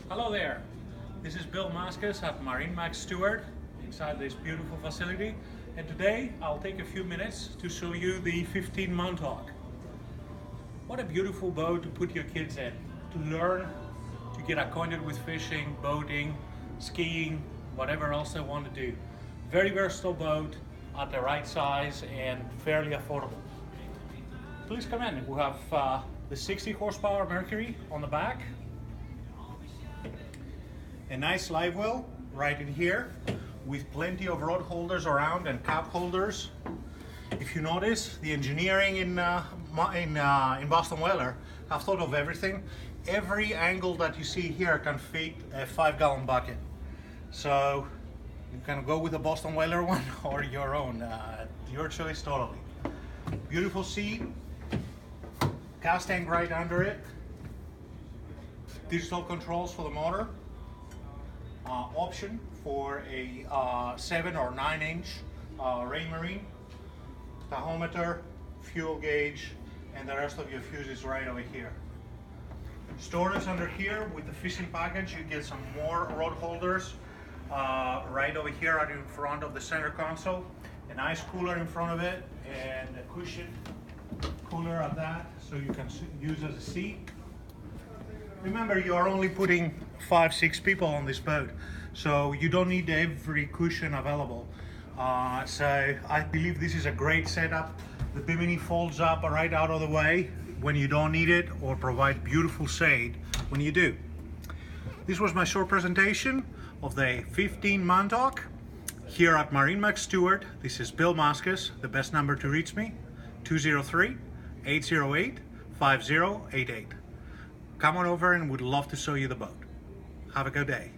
Hello there, this is Bill Mascus at MarineMax Stuart inside this beautiful facility, and today I'll take a few minutes to show you the 15 Montauk. What a beautiful boat to put your kids in, to learn, to get acquainted with fishing, boating, skiing, whatever else they want to do. Very versatile boat at the right size and fairly affordable. Please come in. We have the 60 horsepower Mercury on the back, a nice live well right in here with plenty of rod holders around and cap holders. If you notice, the engineering in Boston Whaler have thought of everything. Every angle that you see here can fit a 5-gallon bucket. So you can go with a Boston Whaler one or your own, your choice totally. Beautiful seat, gas tank right under it, digital controls for the motor, option for a 7 or 9 inch rain marine, tachometer, fuel gauge, and the rest of your fuses right over here. Storage under here with the fishing package. You get some more rod holders right over here right in front of the center console, a nice cooler in front of it, and a cushion cooler at that, so you can use as a seat. Remember, you are only putting 5-6 people on this boat, so you don't need every cushion available. So I believe this is a great setup. The bimini folds up right out of the way when you don't need it, or provide beautiful shade when you do. This was my short presentation of the 15 Montauk here at MarineMax Stuart. This is Bill Mascus. The best number to reach me, 203-808-5088. Come on over and we'd love to show you the boat. Have a good day.